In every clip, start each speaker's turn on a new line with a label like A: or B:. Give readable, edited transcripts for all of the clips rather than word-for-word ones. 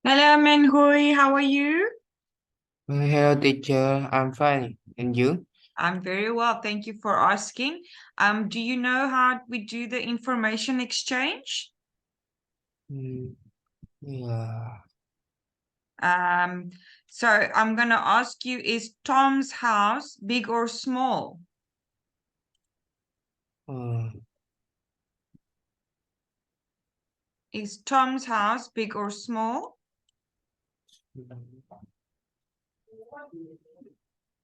A: Hello, Minh, how are you?
B: Hello, teacher. I'm fine. And you?
A: I'm very well, thank you for asking. Do you know how we do the information exchange?
B: Mm, yeah.
A: Um, so I'm gonna ask you, is Tom's house big or small?
B: Uh,
A: Is Tom's house big or small?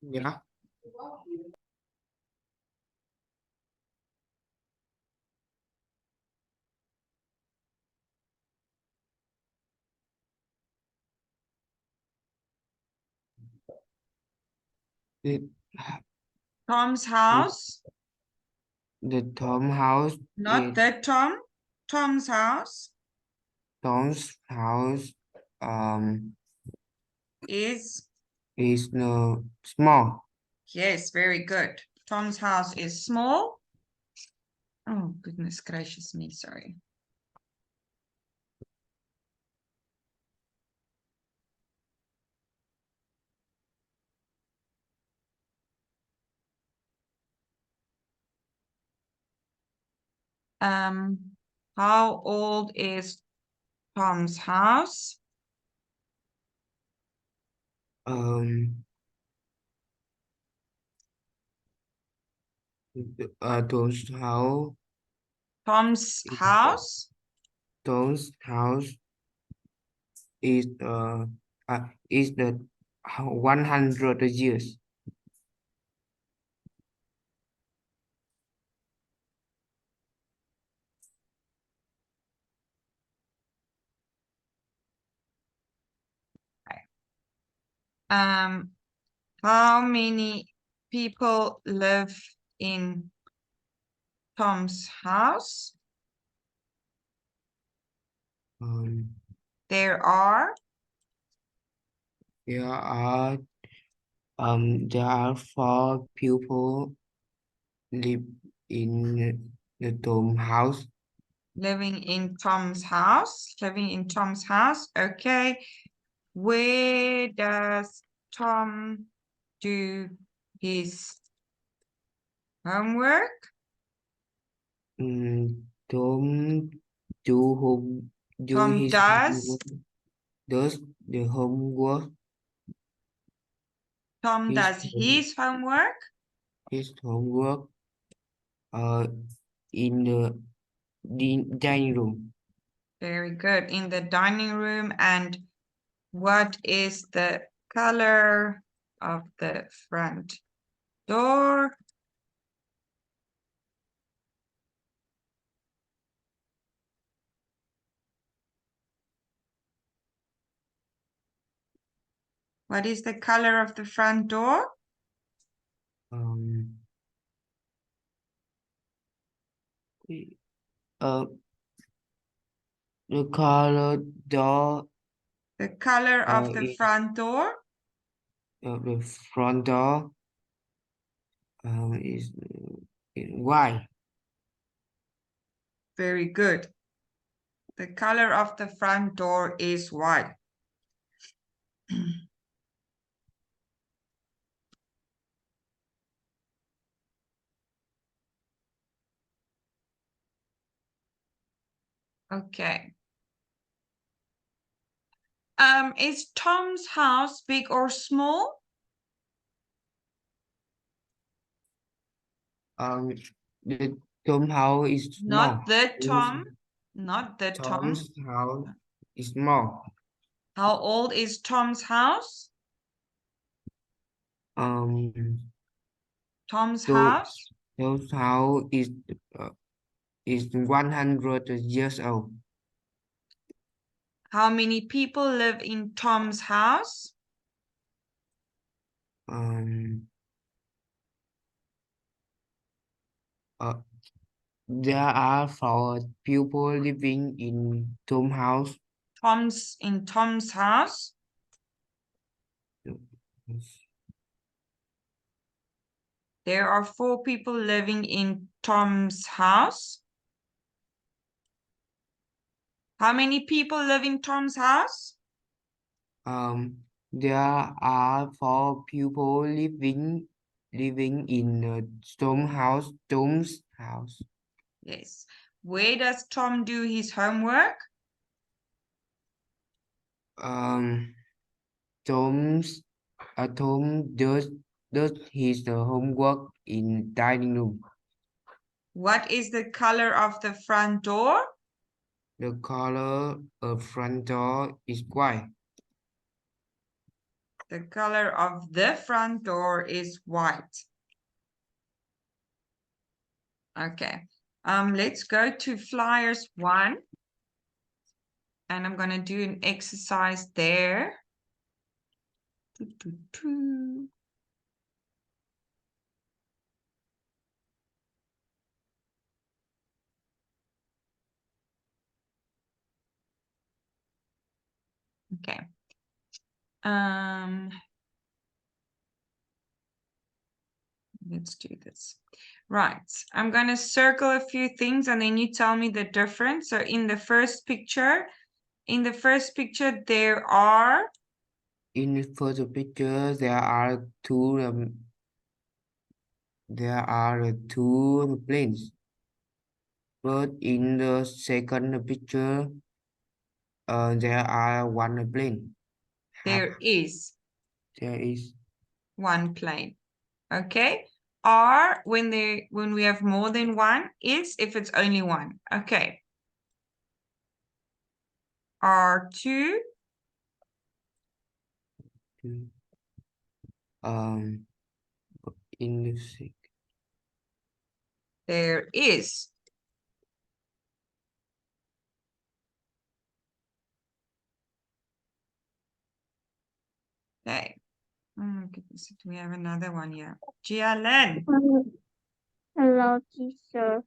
B: yeah. The,
A: Tom's
B: the,
A: house,
B: the Tom house
A: not
B: is
A: the Tom. Tom's house
B: Tom's house
A: is,
B: is no small.
A: yes, very good. Tom's house is small. Oh, goodness gracious me, sorry. Um, how old is Tom's house?
B: Um Tom's house
A: Tom's house
B: Tom's house is is the 100 years.
A: um how many people live in Tom's house?
B: Um
A: There are
B: there are there are four people live in the Tom house.
A: living in Tom's house. Living in Tom's house. Okay. Where does Tom do his homework?
B: Tom do home do
A: Tom
B: his
A: does.
B: homework, does the homework
A: Tom
B: his
A: does his homework.
B: his homework uh in the dining room.
A: Very good. In the dining room. And what is the color of the front door? What is the color of the front door?
B: Um uh the color door
A: The color of the
B: is
A: front door?
B: the front door is white.
A: Very good. The color of the front door is white. Okay. Is Tom's house big or small?
B: The Tom house is
A: Not
B: small.
A: the Tom. Not the Tom.
B: Tom's house is small.
A: How old is Tom's house?
B: Um,
A: Tom's
B: to
A: house.
B: Tom's house uh, is 100 years old.
A: How many people live in Tom's house?
B: Um, uh, there are four people living in Tom's house.
A: In Tom's house. There are 4 people living in Tom's house. How many people live in Tom's house?
B: There are 4 people living in Tom's house.
A: Yes. Where does Tom do his homework?
B: Um, Tom's Tom does his homework in dining room.
A: What is the color of the front door?
B: The color of front door is white.
A: The color of the front door is white. Okay. Let's go to flyers 1. And I'm going to do an exercise there. Okay. Let's do this. Right. I'm going to circle a few things and then you tell me the difference. So in the first picture, there are.
B: In the first picture, there are two planes. But in the second picture, there are one plane.
A: There is
B: There is
A: one plane. Okay. R when we have more than one is if it's only one. Okay. R2.
B: Um, in the
A: There is. Okay. Oh, goodness, do we have another one here? Jialin.
C: Hello, teacher.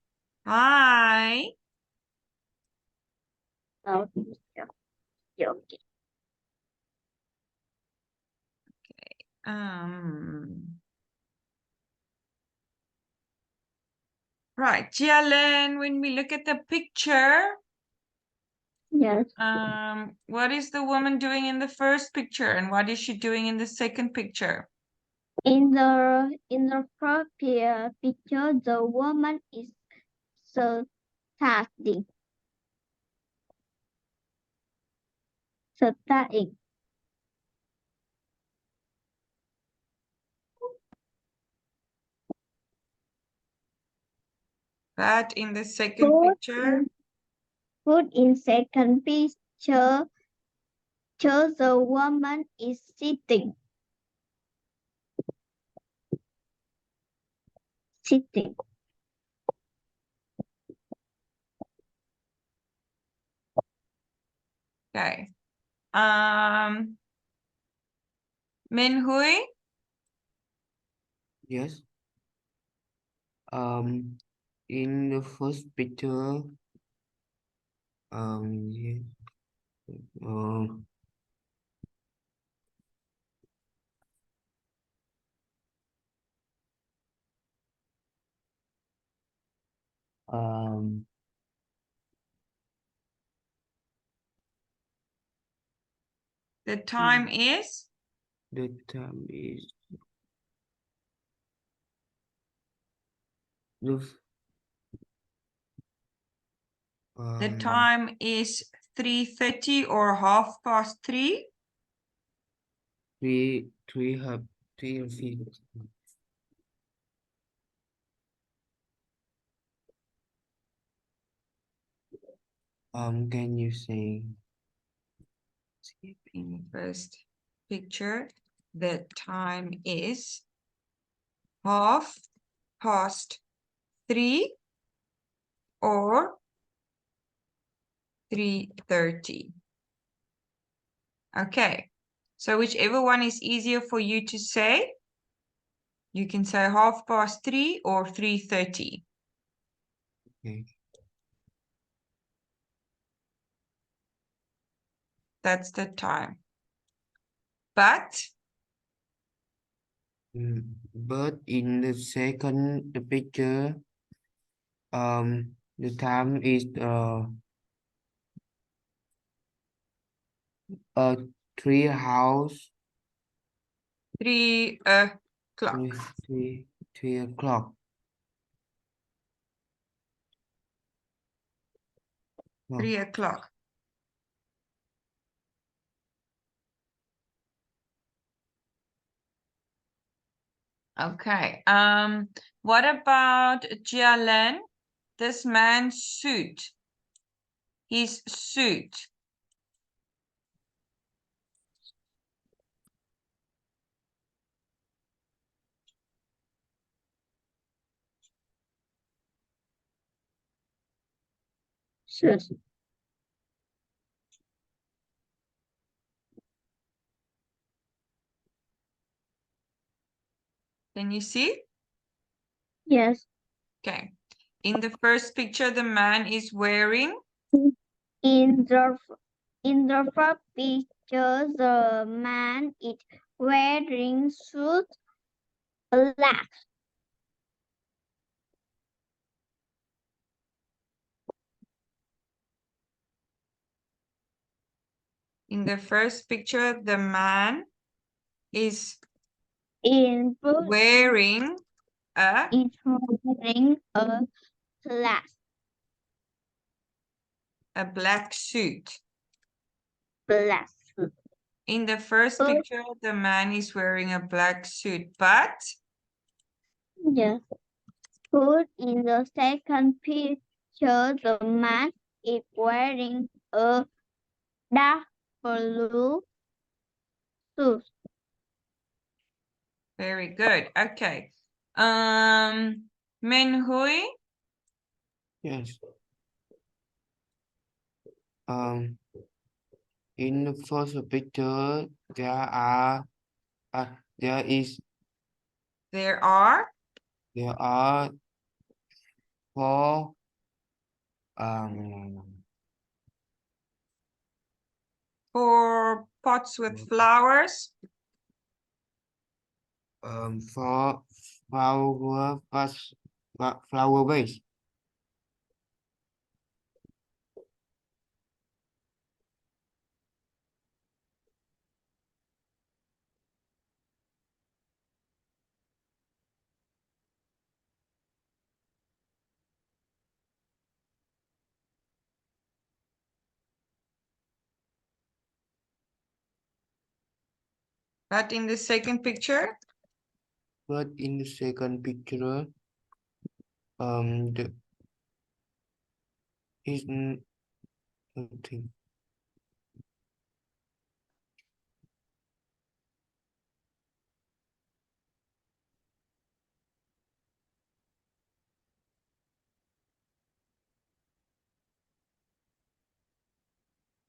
A: Hi.
C: Hello, teacher. Okay.
A: Right, Jialin, when we look at the picture,
C: Yes.
A: what is the woman doing in the first picture and what is she doing in the second picture?
C: In the first picture, the woman is studying. Studying.
A: But in the second picture,
C: In second picture, the woman is sitting. Sitting.
A: okay. Minh Huy,
B: Yes. In the first picture, yes.
A: the time is?
B: The time is
A: The time is 3:30 or 3:30.
B: 3 feet. Can you say?
A: In the first picture, the time is 3:30 or 3:30. Okay, so whichever one is easier for you to say, you can say 3:30 or 3:30.
B: Okay.
A: That's the time. But
B: in the second picture, the time is 3 house.
A: 3 o'clock.
B: 3 o'clock. No.
A: 3 o'clock. Okay. What about Jialen? This man's suit. His suit.
C: Suit.
A: Can you see?
C: Yes.
A: Okay. In the first picture, the man is wearing.
C: In the first picture, the man is wearing suit black.
A: In the first picture, the man is
C: In
A: wearing a
C: is wearing a
A: black suit.
C: black suit.
A: In the first
C: Oh.
A: picture, the man is wearing a black suit, but
C: Yes. But in the second picture, the man is wearing a dark blue suit.
A: very good. Okay. Minh Huy,
B: Yes. In the first picture, there are
A: there are
B: 4
A: 4 pots with flowers.
B: 4 flower vase.
A: But in the second picture,
B: But in the second picture, the is nothing.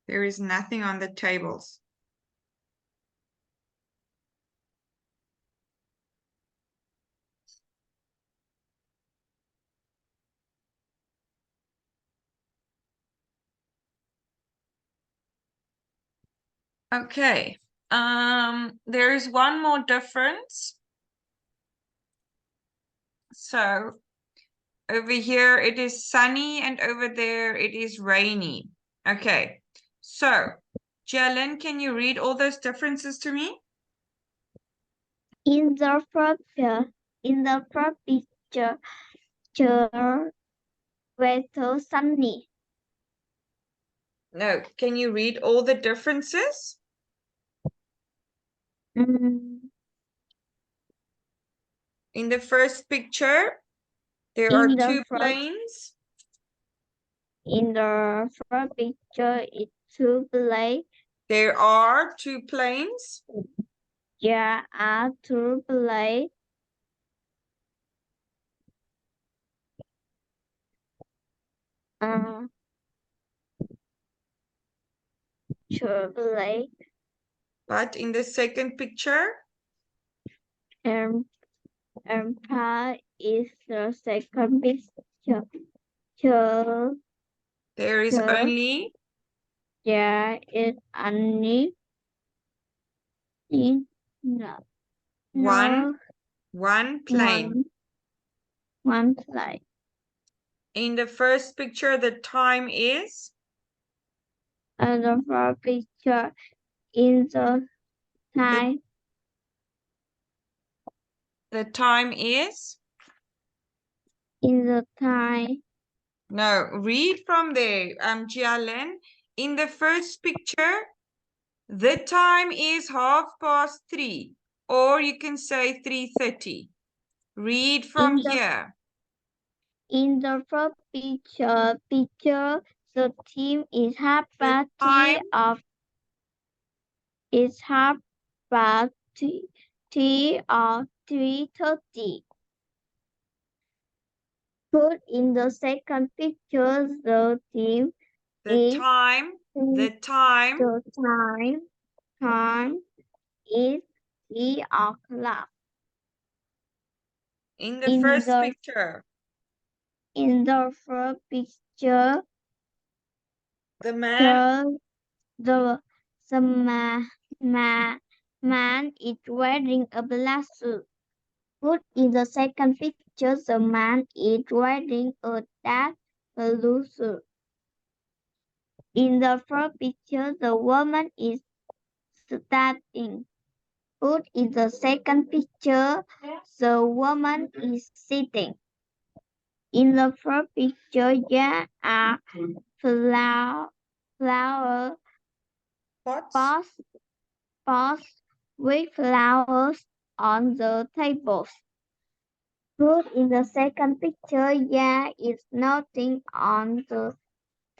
A: there is nothing on the tables. Okay. There is one more difference. So over here it is sunny and over there it is rainy. Okay. So Jalen, can you read all those differences to me?
C: In the first picture, weather sunny.
A: No, can you read all the differences?
C: Mm,
A: In the first picture, there
C: In
A: are
C: the
A: 2
C: front-
A: planes.
C: in the first picture, it's two planes.
A: There are 2 planes.
C: There are two planes. Two planes.
A: But in the second picture,
C: And part is the second picture.
A: there is
C: Sure.
A: only
C: There is only
A: one plane.
C: one plane.
A: In the first picture, the time is
C: And the first picture in the time.
A: The time is?
C: In the time.
A: No, read from there, Jialin. In the first picture, the time is 3:30, or you can say 3:30. Read from here.
C: In the first picture, the team is half
A: The
C: past
A: time,
C: half past tea or 3:30. Put in the second picture, the team
A: the
C: is
A: time, the time,
C: the time is 3 o'clock.
A: in the first picture,
C: In the first picture,
A: the man,
C: the man is wearing a black suit. Put in the second picture, the man is wearing a dark blue suit. In the first picture, the woman is standing. Put in the second picture, the woman is sitting. In the first picture, there are flower
A: pots,
C: pots with flowers on the tables. Put in the second picture, there is nothing on the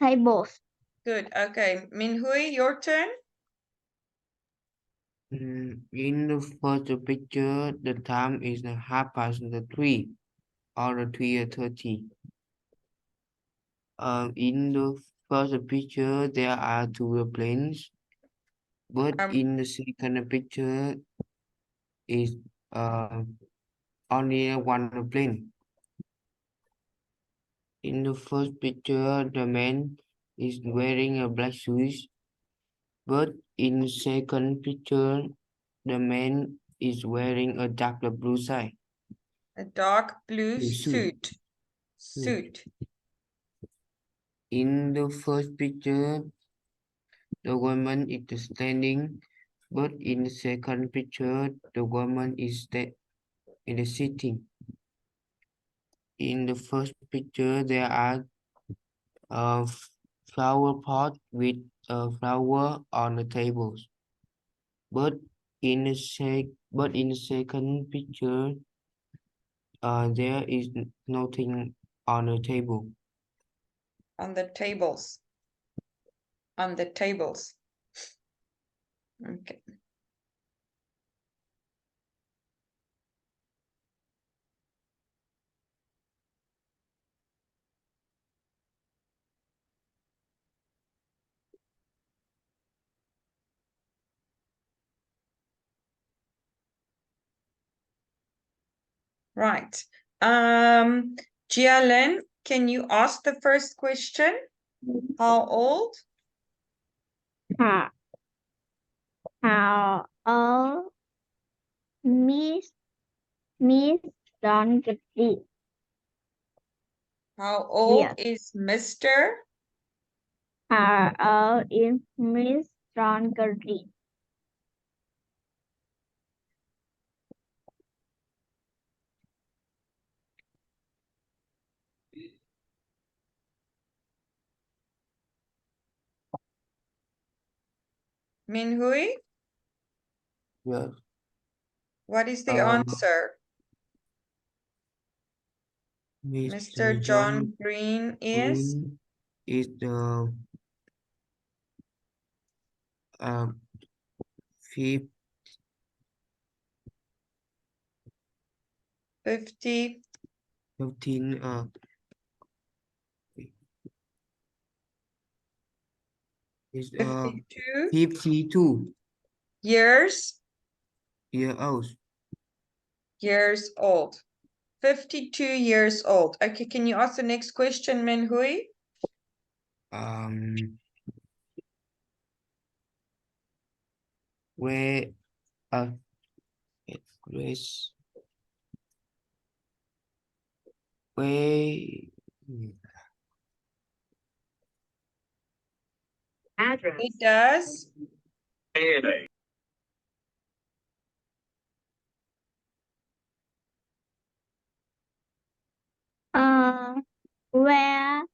C: tables.
A: Good. Okay. Minhui, your turn.
B: In the first picture, the time is 3:30 or 3:30. In the first picture, there are two planes, but in the second picture is only one plane. In the first picture, the man is wearing a black suit, but in the second picture, the man is wearing a dark blue suit.
A: A dark blue
B: suit.
A: Suit.
B: In the first picture, the woman is standing, but in the second picture, the woman is sitting. In the first picture, there are a flower pot with a flower on the tables. But in the second picture, there is nothing on the table.
A: On the tables. On the tables. Okay. Right. Jialin, can you ask the first question? How old?
C: How old Miss Donkery?
A: How old is Mr.?
C: How old is Miss Donkery?
A: Minhui?
B: Yes.
A: What is the answer? Mr. John Green is?
B: Green is the 50
A: 50.
B: 15 is
A: 52
B: 52
A: years
B: old.
A: Years old. 52 years old. Okay, can you ask the next question, Minhui?
B: Where Grace where
A: It does.
C: Uh, where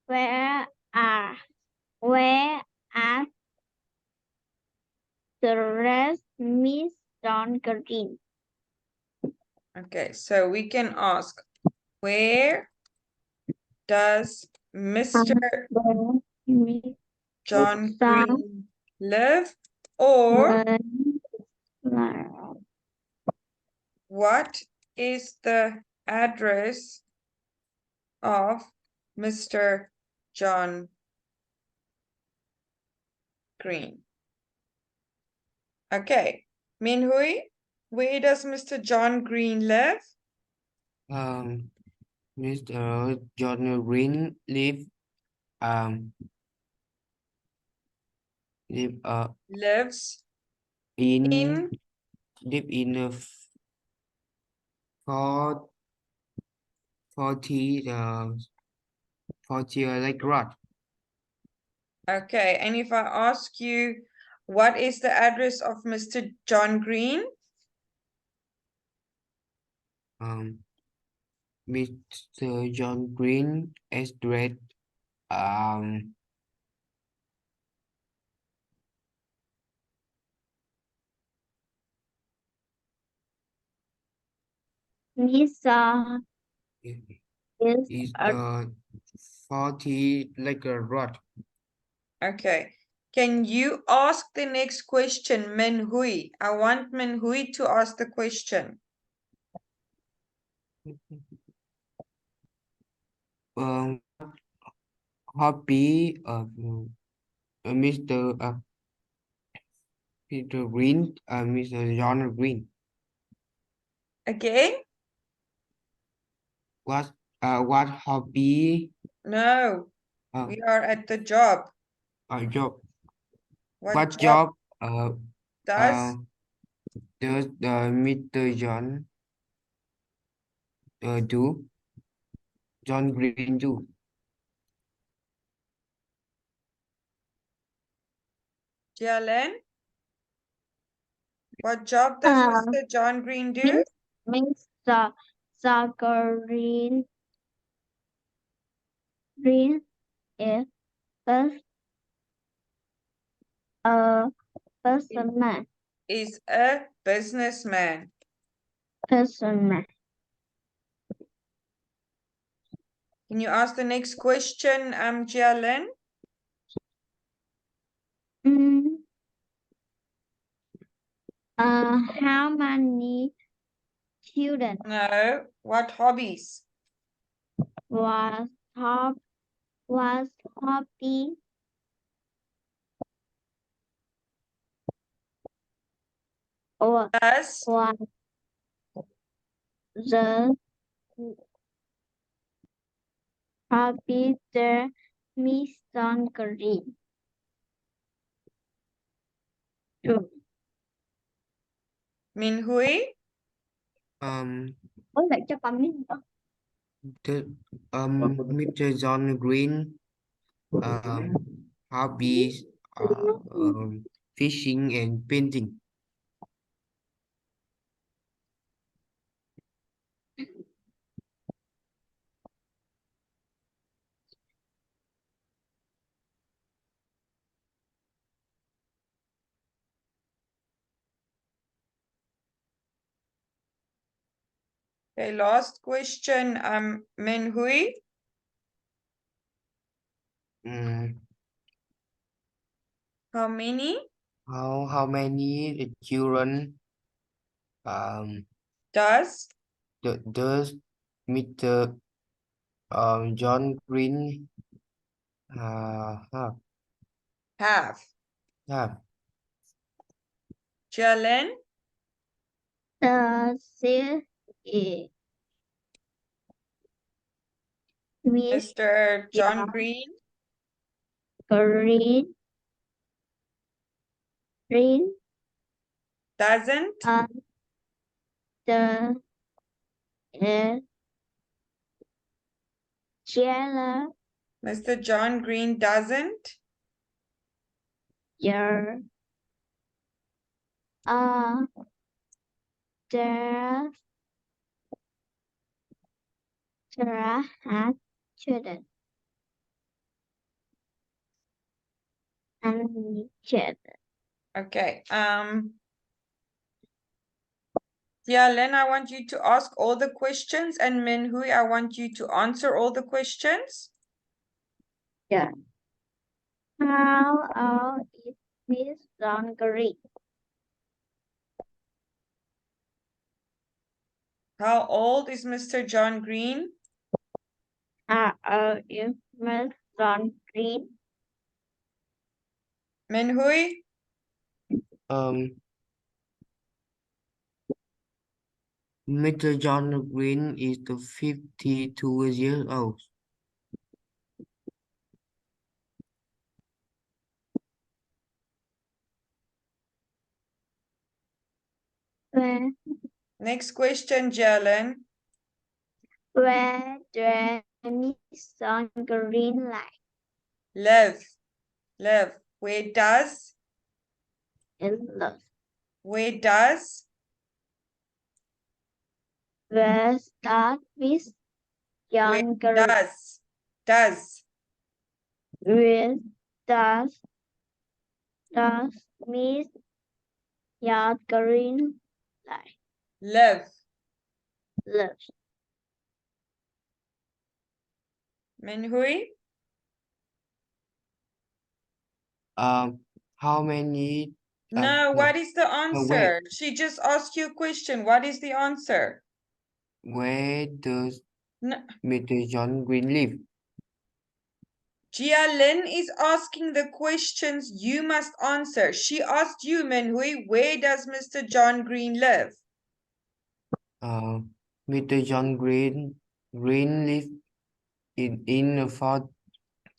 C: where are where are the rest Miss John Green?
A: Okay, so we can ask, where does Mr.
C: Miss
A: John Green live? Or what is the address of Mr. John Green? Okay, Minh Huy, where does Mr. John Green live?
B: Mr. John Green um
A: Lives
B: in
A: in
B: live in a four 40 40 like rod.
A: Okay, and if I ask you, what is the address of Mr. John Green?
B: Mr. John Green address um
C: Miss is
B: is
C: a
B: 40 like a rod.
A: Okay, can you ask the next question, Minh Huy? I want Minh Huy to ask the question.
B: Hobby of Mr. Peter Green, Mr. John Green.
A: Again?
B: What hobby
A: No,
B: uh,
A: we are at the job.
B: job?
A: What
B: What
A: job
B: job
A: does
B: does Mr. John do? John Green do?
A: Jalen? What job does Mr. John Green do?
C: Miss Green Green is a personal
A: Is a businessman.
C: personal.
A: Can you ask the next question, Jalen?
C: Mm, how many children
A: No, what hobbies?
C: was top was hobby or
A: Does
C: was the hobby the Miss Green? True.
A: Minh Huy?
C: Ôi, lại cho con biết không?
B: The Mr. John Green hobbies fishing and painting.
A: Okay, last question, Minh Huy.
B: Mm,
A: How many
B: how many children
A: does
B: does Mr. John Green have?
A: have?
B: Have.
A: Jalen?
C: The is Miss
A: Mr. John Green
C: Green Green
A: doesn't
C: and the jailer
A: Mr. John Green doesn't
C: your There had children and children.
A: Okay. Yeah, Len, I want you to ask all the questions, and Minhui, I want you to answer all the questions.
C: Yeah. How old is Miss Green?
A: How old is Mr. John Green?
C: How old is Miss Green?
A: Minhui?
B: Mr. John Green is 52 years old.
C: Where
A: Next question, Jalen.
C: where does Miss Green
A: Live. Live. Where does?
C: live?
A: Where does?
C: Where does Miss
A: Where
C: Green?
A: does? Does.
C: Where does Miss Green
A: Live.
C: live?
A: Minhui?
B: How many?
A: No,
B: No.
A: what is the answer? She just asked you a question. What is the answer?
B: Where does
A: No.
B: Mr. John Green live?
A: Jia Lin is asking the questions you must answer. She asked you, Minhui, where does Mr. John Green live?
B: Mr. John Green live in a fort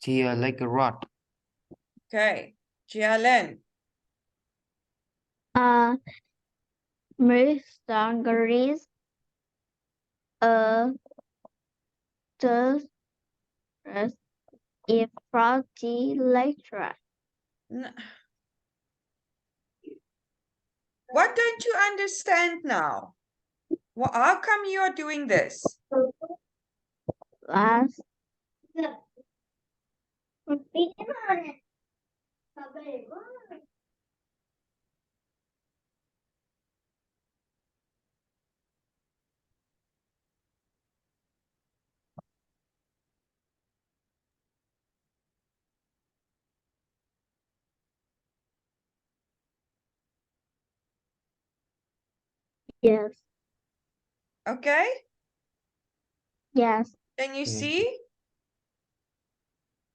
B: here like a rod.
A: Okay, Jia Lin.
C: Miss Green does is frosty lecturer.
A: What don't you understand now? Well, how come you are doing this?
C: Was yes,
A: Okay,
C: yes,
A: can you
B: Yeah.
A: see?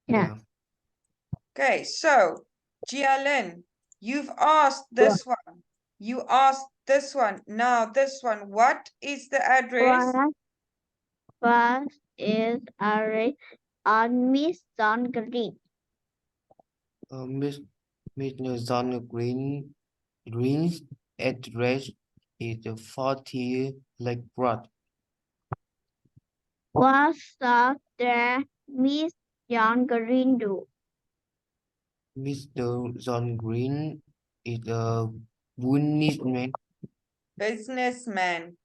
C: yeah.
A: Okay, so Jia Lin, you've asked this one. You asked this one. Now this one. What is the address?
C: What is array on Miss Green?
B: Mr. John Green's address is 40 Lake Road.
C: What does the Miss Green do?
B: Mr. John Green is a businessman.
A: Businessman.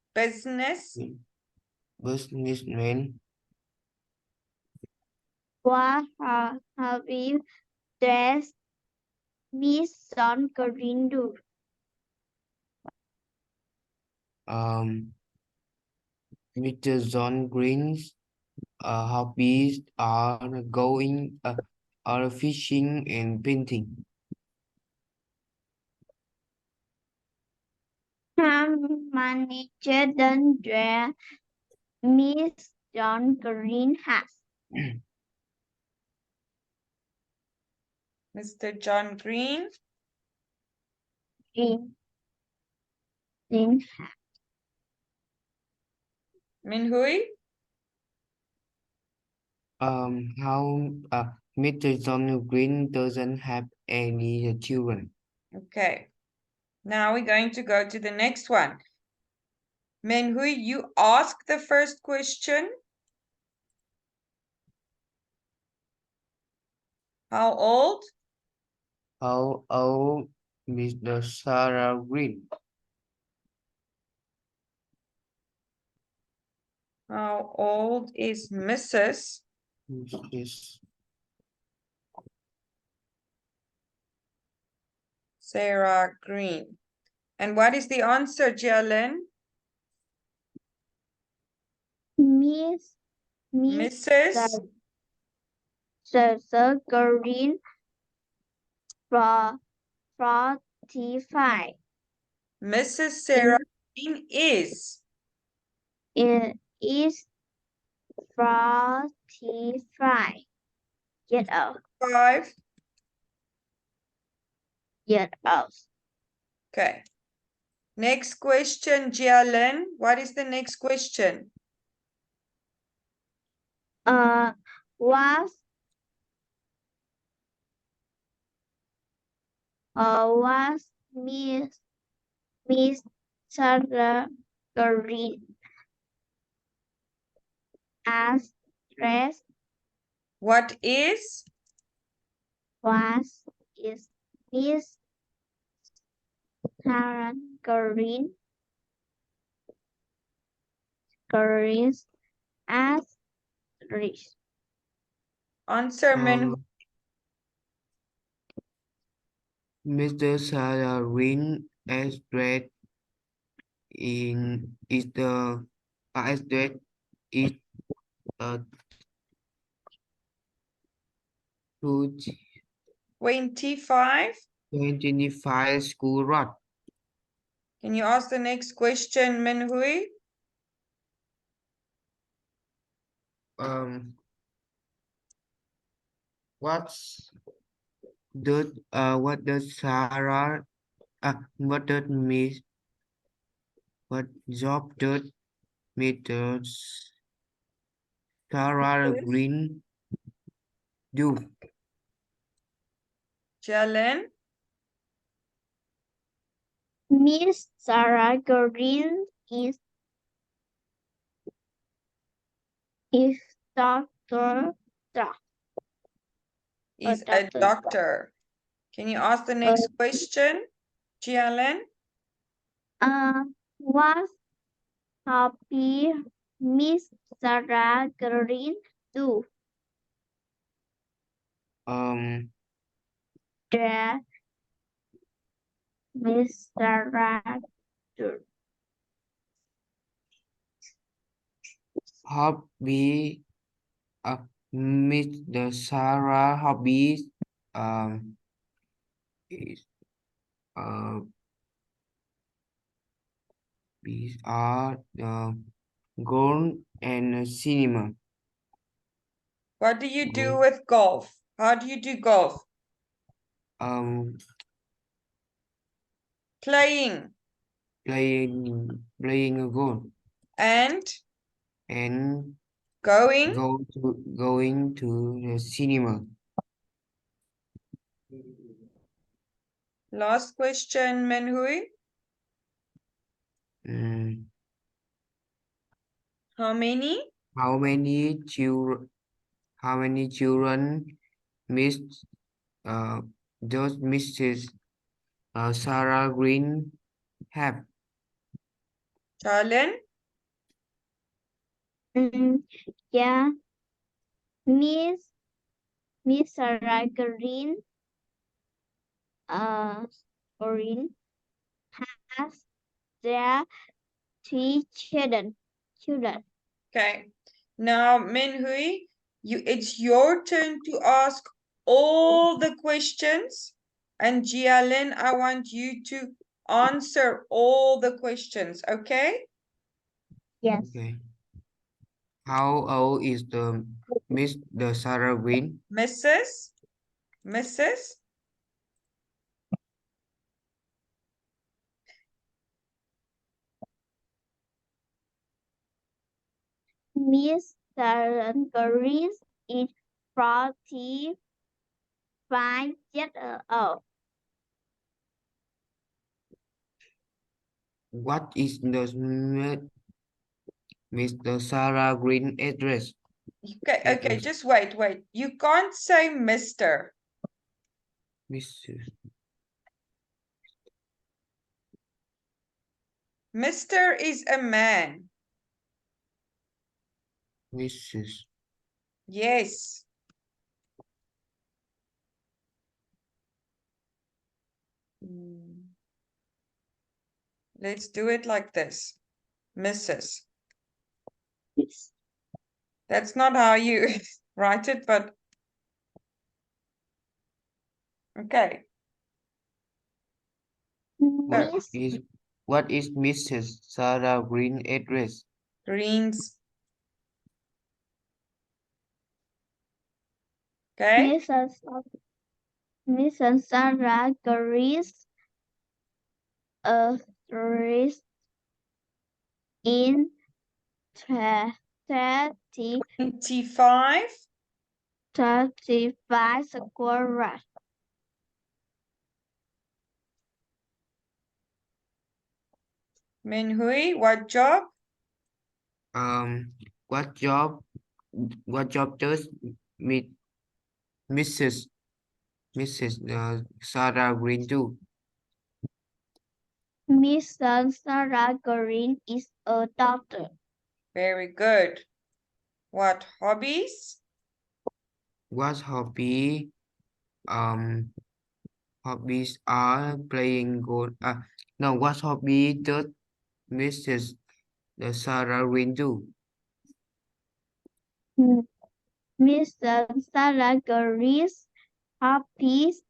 B: Businessman.
C: What have you dressed Miss Green do?
B: Mr. John Green's hobbies are are fishing and painting.
C: How many children does Miss Green has?
A: Mr. John Green.
C: Green.
A: Minhui.
B: How Mr. John Green doesn't have any children.
A: Okay. Now we're going to go to the next one. Minhui, you ask the first question. How old?
B: How old Mr. Sarah Green.
A: How old is Mrs.
B: Mrs.
A: Sarah Green? And what is the answer, Jialin?
C: Miss
A: Mrs.
C: Sarah Green for 45
A: Mrs. Sarah Green is
C: is 45 years old.
A: 5.
C: Years old.
A: Okay. Next question, Jialin. What is the next question?
C: Was Miss Sarah Green as dressed
A: What is?
C: is Miss Sarah Green as rich.
A: Answer, Min.
B: Mr. Sarah Green as dressed in is the as dressed is a
A: 25.
B: 25 school run.
A: Can you ask the next question, Minhui?
B: What's what does Sarah what does Miss what job does Mr. Sarah Green do?
A: Jialin?
C: Miss Sarah Green is doctor.
A: Is a doctor. Can you ask the next question, Jialin?
C: What hobby Miss Sarah Green do? The Miss Sarah
B: Hobby Miss the Sarah hobbies is these are golf and cinema.
A: What do you do
B: Golf.
A: with golf? How do you do golf? Playing.
B: Playing a golf
A: And
B: and
A: going.
B: going to the cinema.
A: Last question, Minhui. How many?
B: How many children missed does Mrs. Sarah Green have?
A: Jialin?
C: yeah, Miss Sarah Green Green has their 3 children.
A: Okay. Now, Minhui, it's your turn to ask all the questions. And Jialin, I want you to answer all the questions, okay?
C: Yes.
B: Okay. How old is the Sarah Green?
A: Mrs.
C: Miss Sarah Green is 45 years old.
B: What is the Mr. Sarah Green address?
A: Okay, just wait. You can't say Mr.
B: Mrs.
A: Mr. is a man.
B: Mrs.
A: Yes. Let's do it like this. Mrs.
C: Miss.
A: That's not how you write it, but okay.
C: Miss
B: What is Mrs. Sarah Green address?
A: Greens. Okay.
C: Mrs. Sarah Green's address in
A: 25.
C: 35 square.
A: Minh Huy, what job?
B: What job does Mrs. Sarah Green do?
C: Mrs. Sarah Green is a doctor.
A: Very good. What hobbies?
B: What hobbies are playing golf? No, what hobby does Mrs. Sarah Green do?
C: Mrs. Sarah Green's hobbies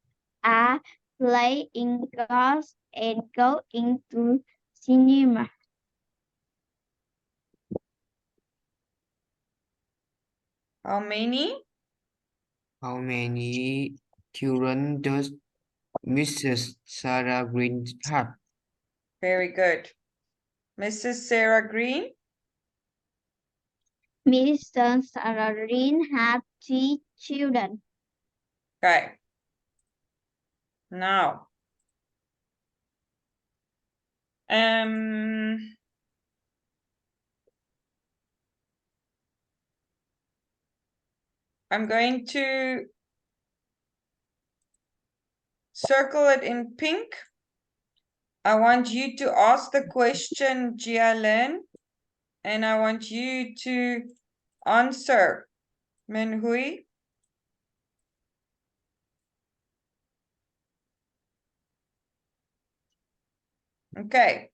C: are playing golf and going to cinema.
A: How many?
B: How many children does Mrs. Sarah Green have?
A: Very good. Mrs. Sarah Green?
C: Mrs. Sarah Green had 3 children.
A: Okay. Now. I'm going to circle it in pink. I want you to ask the question, Jialin, and I want you to answer, Minh Huy. Okay.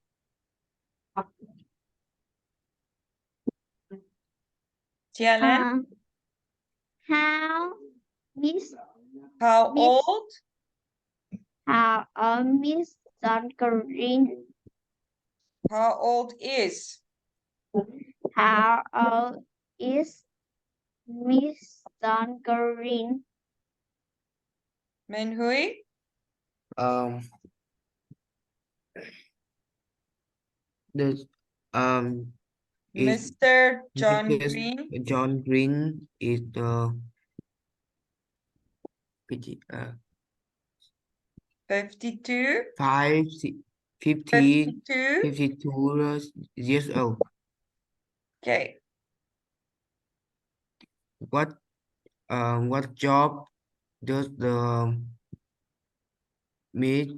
A: Jialin,
C: How
A: how
C: Miss-
A: old?
C: Miss Green?
A: How old is?
C: How old is Miss Green?
A: Minh Huy?
B: Um, the is
A: Mr. John
B: Mrs.
A: Green,
B: John Green is
A: 52.
B: 52
A: 52.
B: years old.
A: Okay.
B: What job does the Mr.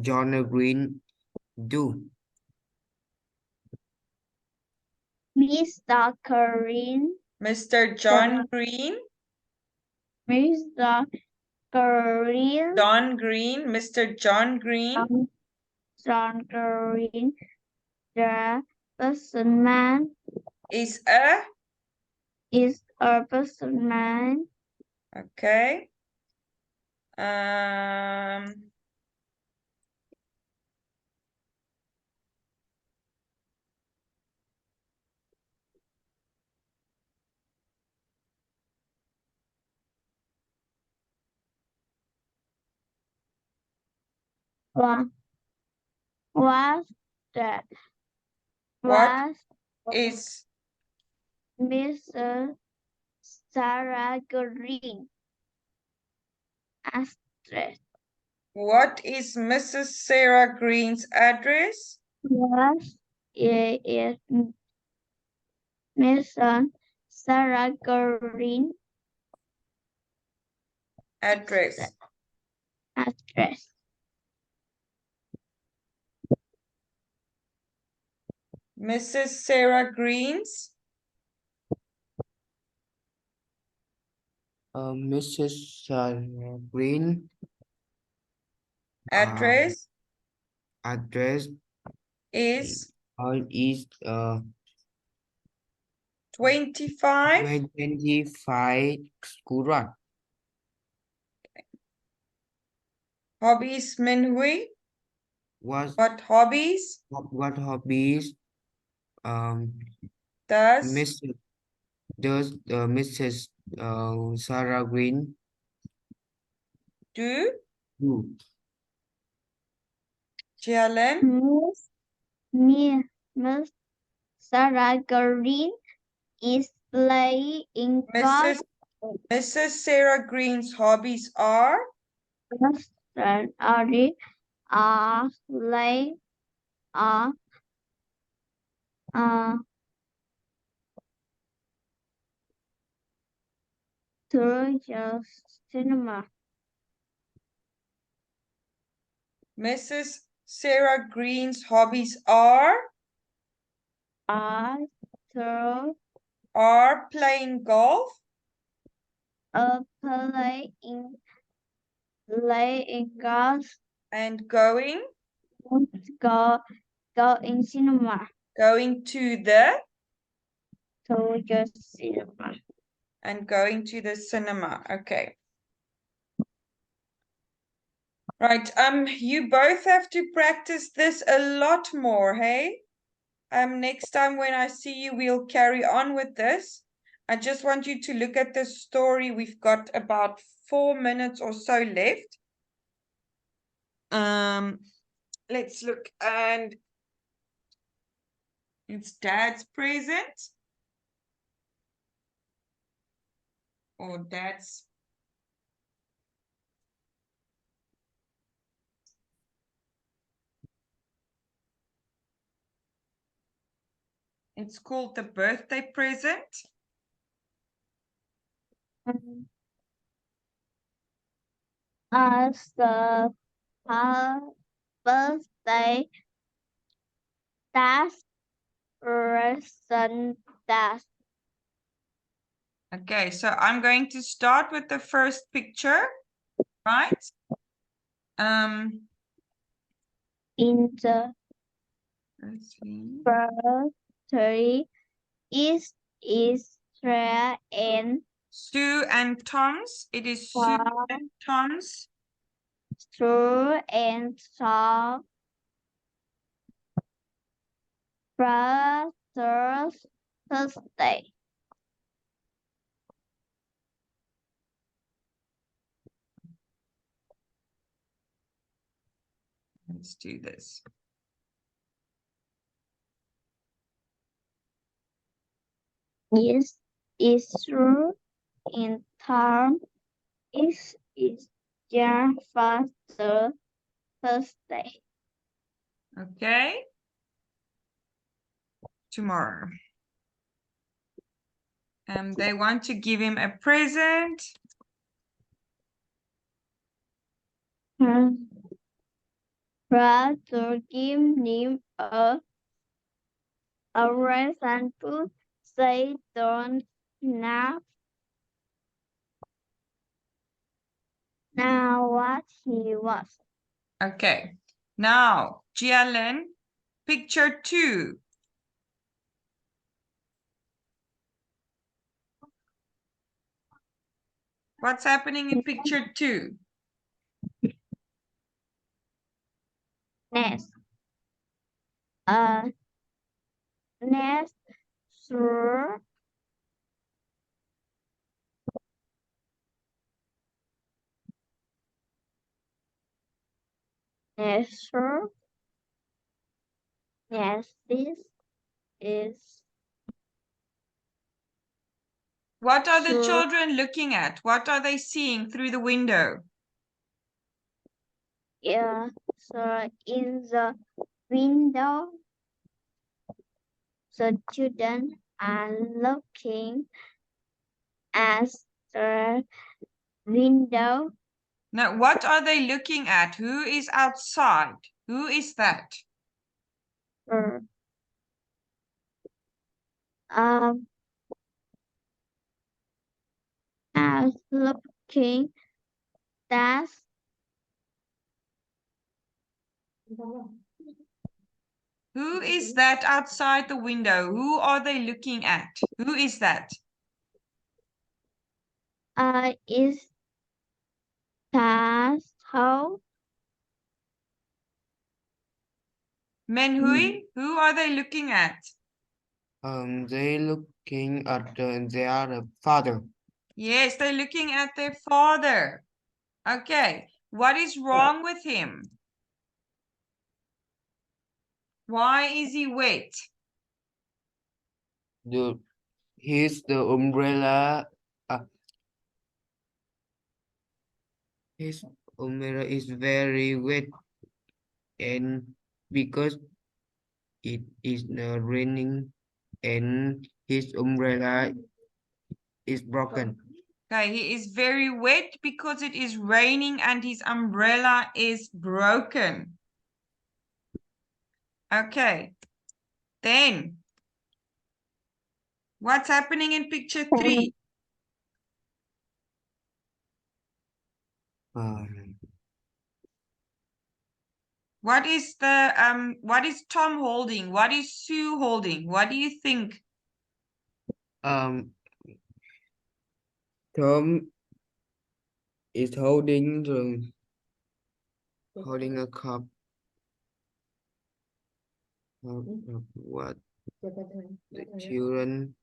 B: John Green do?
C: Mr. Green.
A: Mr. John Green.
C: Mr. Green.
A: Don Green. Mr. John Green.
C: John Green. The person man
A: Is
C: a person man.
A: okay.
C: Was that
A: What
C: was
A: is
C: Mrs. Sarah Green address?
A: what is Mrs. Sarah Green's address?
C: Was is Mrs. Sarah Green
A: Address.
C: address?
A: Mrs. Sarah Green's
B: Mrs. Green
A: address
B: address
A: is
B: is
A: 25
B: 25 School Road.
A: hobbies Minh.
B: What
A: What hobbies
B: what hobbies
A: does
B: Mrs. Sarah Green
A: do
B: do?
A: Jialin?
C: Miss Sarah Green is playing golf.
A: Mrs. Sarah Green's hobbies are
C: Sorry, play through the cinema.
A: Mrs. Sarah Green's hobbies are
C: Through
A: playing golf
C: playing golf
A: and going
C: go in cinema
A: to the
C: to the cinema.
A: and going to the cinema. Okay. Right. You both have to practice this a lot more, hey? Next time when I see you, we'll carry on with this. I just want you to look at the story. We've got about 4 minutes or so left. Let's look, and it's Dad's present. Or Dad's. It's called the birthday present.
C: As the birthday task present task.
A: Okay, so I'm going to start with the first picture, right?
C: In the birthday is Israel and
A: Sue and Tom's. It is Sue and Tom's.
C: True and so brother's Thursday.
A: Let's do this.
C: Yes, is true in term is your father Thursday.
A: Okay. Tomorrow. They want to give him a present.
C: Brother give him a present to say don't snap. Now what he was.
A: Okay. Now, Jialin, picture 2. What's happening in picture 2?
C: Nest. Nest through Nestor. Yes, this is.
A: What are the children looking at? What are they seeing through the window?
C: Yeah, so in the window, the children are looking at the window.
A: Now, what are they looking at? Who is outside? Who is that?
C: As looking that
A: Who is that outside the window? Who are they looking at? Who is that?
C: is that how
A: Menhui, who are they looking at?
B: They looking at their father.
A: Yes, they're looking at their father. Okay, what is wrong with him? Why is he wet?
B: The umbrella. His umbrella is very wet, and because it is raining, and his umbrella is broken.
A: Okay, he is very wet because it is raining and his umbrella is broken. Okay, then what's happening in picture 3? What is Tom holding? What is Sue holding? What do you think?
B: Tom is holding a cup. What the children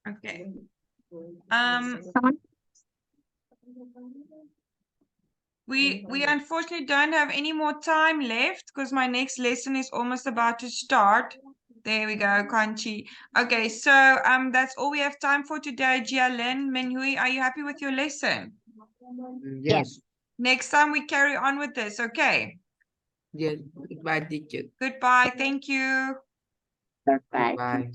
A: Okay. We unfortunately don't have any more time left because my next lesson is almost about to start. There we go, Kanchi. Okay, so that's all we have time for today. Jialin, Menhui, are you happy with your lesson?
B: Yes.
A: Next time we carry on with this, okay?
B: Yes. Goodbye, teacher.
A: Goodbye, thank you.
C: Goodbye.
B: Goodbye.